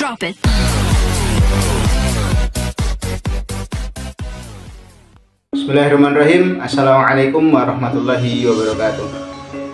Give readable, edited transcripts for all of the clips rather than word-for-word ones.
Drop it. Bismillahirrahmanirrahim. Assalamualaikum warahmatullahi wabarakatuh.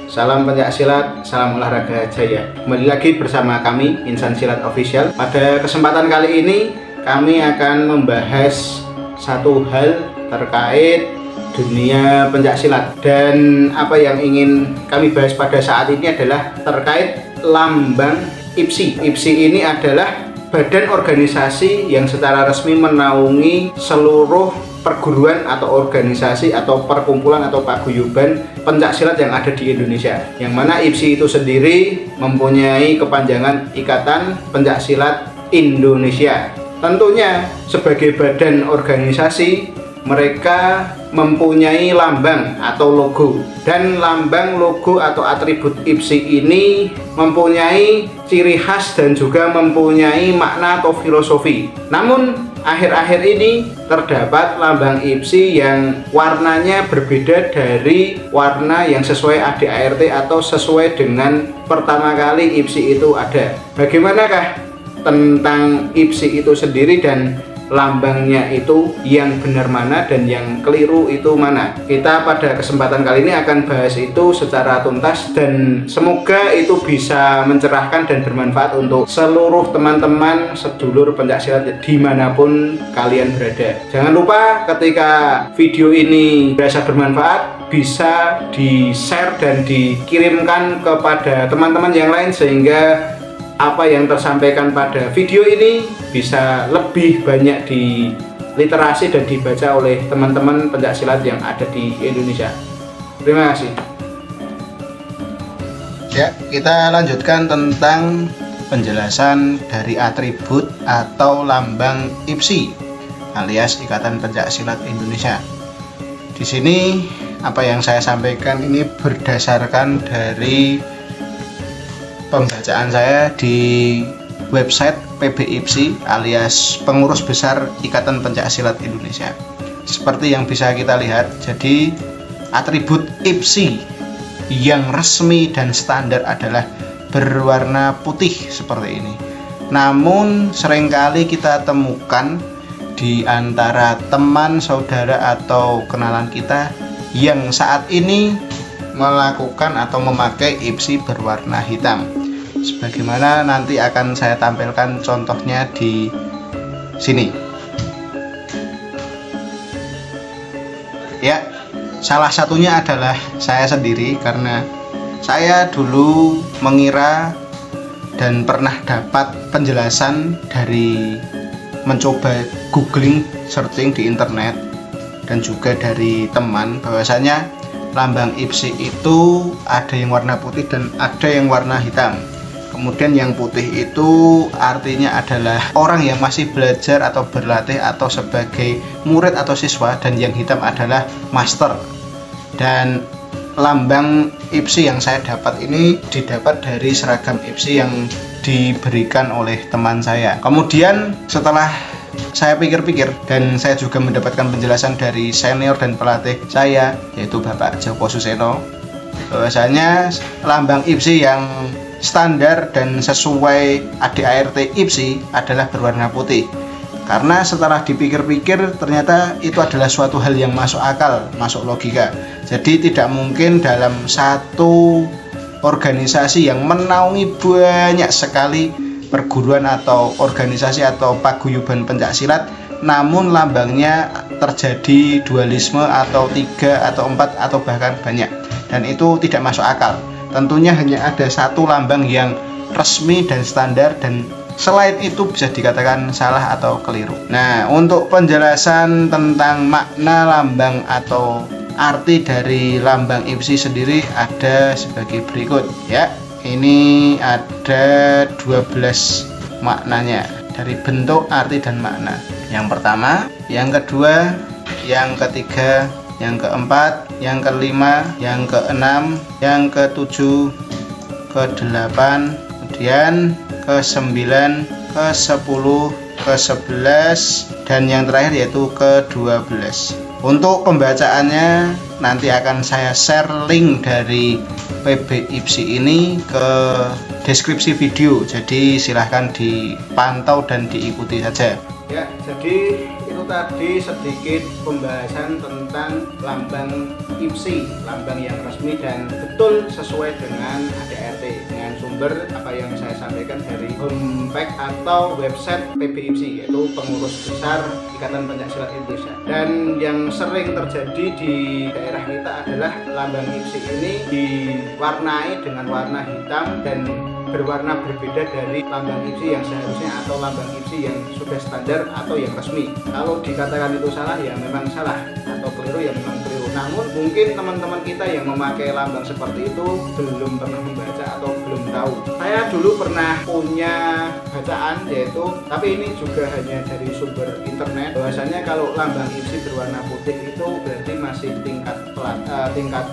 Salam pencaksilat, salam olahraga jaya. Kembali lagi bersama kami Insan Silat Official. Pada kesempatan kali ini kami akan membahas satu hal terkait dunia pencaksilat, dan apa yang ingin kami bahas pada saat ini adalah terkait lambang IPSI. IPSI ini adalah badan organisasi yang secara resmi menaungi seluruh perguruan atau organisasi atau perkumpulan atau paguyuban pencaksilat yang ada di Indonesia, yang mana IPSI itu sendiri mempunyai kepanjangan Ikatan Pencaksilat Indonesia. Tentunya sebagai badan organisasi mereka mempunyai lambang atau logo, dan lambang, logo atau atribut IPSI ini mempunyai ciri khas dan juga mempunyai makna atau filosofi. Namun akhir-akhir ini terdapat lambang IPSI yang warnanya berbeda dari warna yang sesuai ADART atau sesuai dengan pertama kali IPSI itu ada. Bagaimanakah tentang IPSI itu sendiri dan lambangnya itu yang benar mana dan yang keliru itu mana? Kita pada kesempatan kali ini akan bahas itu secara tuntas, dan semoga itu bisa mencerahkan dan bermanfaat untuk seluruh teman-teman sedulur pencaksilat dimanapun kalian berada. Jangan lupa ketika video ini berasa bermanfaat, bisa di-share dan dikirimkan kepada teman-teman yang lain, sehingga apa yang tersampaikan pada video ini bisa lebih banyak diliterasi dan dibaca oleh teman-teman pencaksilat yang ada di Indonesia. Terima kasih. Ya, kita lanjutkan tentang penjelasan dari atribut atau lambang IPSI alias Ikatan Pencaksilat Indonesia. Di sini apa yang saya sampaikan ini berdasarkan dari pembacaan saya di website PBIPSI alias Pengurus Besar Ikatan Pencaksilat Indonesia. Seperti yang bisa kita lihat, jadi atribut IPSI yang resmi dan standar adalah berwarna putih seperti ini. Namun seringkali kita temukan di antara teman, saudara atau kenalan kita yang saat ini melakukan atau memakai IPSI berwarna hitam, sebagaimana nanti akan saya tampilkan contohnya di sini. Ya, salah satunya adalah saya sendiri, karena saya dulu mengira dan pernah dapat penjelasan dari mencoba googling, searching di internet, dan juga dari teman, bahwasanya lambang IPSI itu ada yang warna putih dan ada yang warna hitam. Kemudian yang putih itu artinya adalah orang yang masih belajar atau berlatih atau sebagai murid atau siswa, dan yang hitam adalah master. Dan lambang IPSI yang saya dapat ini didapat dari seragam IPSI yang diberikan oleh teman saya. Kemudian setelah saya pikir-pikir dan saya juga mendapatkan penjelasan dari senior dan pelatih saya, yaitu Bapak Joko Suseno, bahwasanya lambang IPSI yang standar dan sesuai ADART IPSI adalah berwarna putih. Karena setelah dipikir-pikir ternyata itu adalah suatu hal yang masuk akal, masuk logika. Jadi tidak mungkin dalam satu organisasi yang menaungi banyak sekali perguruan atau organisasi atau paguyuban pencaksilat, namun lambangnya terjadi dualisme atau 3 atau 4 atau bahkan banyak, dan itu tidak masuk akal. Tentunya hanya ada satu lambang yang resmi dan standar, dan selain itu bisa dikatakan salah atau keliru. Nah, untuk penjelasan tentang makna lambang atau arti dari lambang IPSI sendiri ada sebagai berikut ya. Ini ada 12 maknanya dari bentuk, arti, dan makna. Yang pertama, yang kedua, yang ketiga, yang keempat, yang kelima, yang keenam, yang ketujuh, ke-8, kemudian ke-9, ke-10, ke-11, dan yang terakhir yaitu ke-12. Untuk pembacaannya nanti akan saya share link dari PBIPSI ini ke deskripsi video, jadi silahkan dipantau dan diikuti saja. Ya, jadi itu tadi sedikit pembahasan tentang lambang IPSI, lambang yang resmi dan betul sesuai dengan ADART, dengan sumber apa yang saya sampaikan dari homepage atau website PBIPSI, yaitu Pengurus Besar Ikatan Pencaksilat Indonesia. Dan yang sering terjadi di daerah kita adalah lambang IPSI ini diwarnai dengan warna hitam dan berwarna berbeda dari lambang IPSI yang seharusnya atau lambang IPSI yang sudah standar atau yang resmi. Kalau dikatakan itu salah, ya memang salah, atau keliru, ya memang keliru. Namun mungkin teman-teman kita yang memakai lambang seperti itu belum pernah membaca atau belum tahu. Saya dulu pernah punya bacaan, yaitu, tapi ini juga hanya dari sumber internet, bahwasanya kalau lambang IPSI berwarna putih itu berarti masih tingkat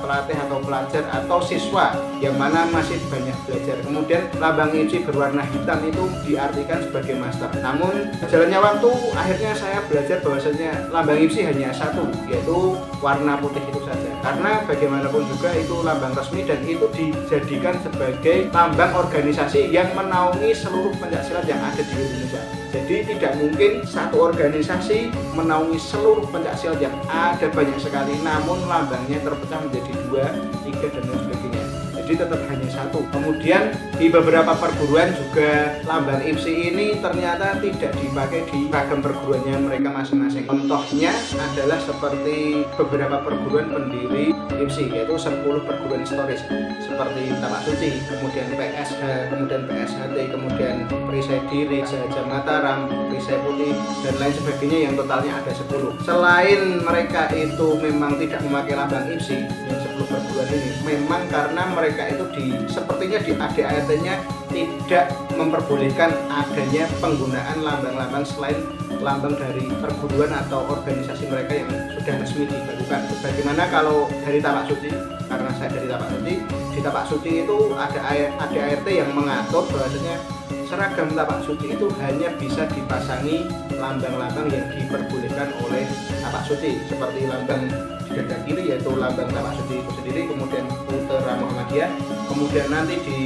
pelatih atau pelajar atau siswa yang mana masih banyak belajar. Kemudian lambang IPSI berwarna hitam itu diartikan sebagai master. Namun jalannya waktu, akhirnya saya belajar bahwasanya lambang IPSI hanya satu, yaitu warna putih itu saja. Karena bagaimanapun juga itu lambang resmi dan itu dijadikan sebagai lambang organisasi yang menaungi seluruh pencaksilat yang ada di Indonesia. Jadi tidak mungkin satu organisasi menaungi seluruh pencaksilat yang ada banyak sekali, namun lambangnya terpecah menjadi 2, 3 dan lain sebagainya. Jadi tetap hanya satu. Kemudian di beberapa perguruan juga lambang IPSI ini ternyata tidak dipakai di ragam perguruannya mereka masing-masing. Contohnya adalah seperti beberapa perguruan pendiri IPSI, yaitu 10 perguruan historis seperti Tapak Suci, kemudian PSH, kemudian PSHT, kemudian Perisai Diri, Sahaja Mataram, Perisai Putih, dan lain sebagainya yang totalnya ada 10. Selain mereka itu memang tidak memakai lambang IPSI, yang 10 perguruan ini memang karena mereka itu sepertinya di ADART-nya tidak memperbolehkan adanya penggunaan lambang-lambang selain lambang dari perguruan atau organisasi mereka yang sudah resmi dibakukan. Bagaimana kalau dari Tapak Suci? Karena saya dari Tapak Suci, di Tapak Suci itu ada ADART yang mengatur bahwasanya seragam Tapak Suci itu hanya bisa dipasangi lambang-lambang yang diperbolehkan oleh Tapak Suci, seperti lambang di dada kiri yaitu lambang Tapak Suci itu sendiri, kemudian Putra Muhammadiyah, kemudian nanti di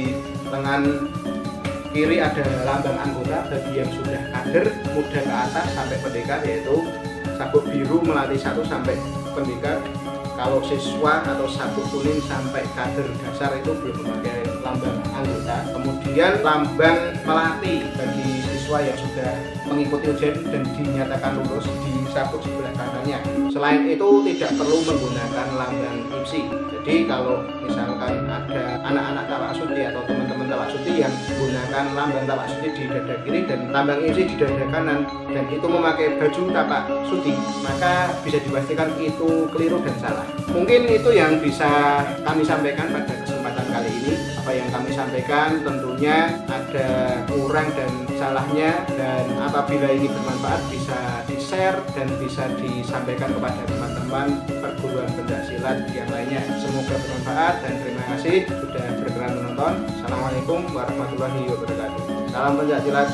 lengan kiri ada lambang anggota bagi yang sudah kader muda ke atas sampai pendekar, yaitu sabuk biru melati 1 sampai pendekar. Kalau siswa atau sabuk kuning sampai kader dasar itu belum memakai lambang anggota. Kemudian lambang melati bagi siswa yang sudah mengikuti ujian dan dinyatakan lulus di sabuk sebelah kanannya. Selain itu tidak perlu menggunakan lambang IPSI. Jadi kalau misalkan ada anak-anak Tapak Suci atau teman-teman Tapak Suci yang menggunakan lambang Tapak Suci di dada kiri dan lambang IPSI di dada kanan dan itu memakai baju Tapak Suci, maka bisa dipastikan itu keliru dan salah. Mungkin itu yang bisa kami sampaikan pada kesempatan kali ini. Apa yang kami sampaikan tentunya ada kurang dan salahnya, dan apabila ini bermanfaat bisa di-share dan bisa disampaikan kepada teman-teman perguruan pencaksilat yang lainnya. Semoga bermanfaat dan terima kasih sudah berkenan menonton. Assalamualaikum warahmatullahi wabarakatuh. Salam pencaksilat.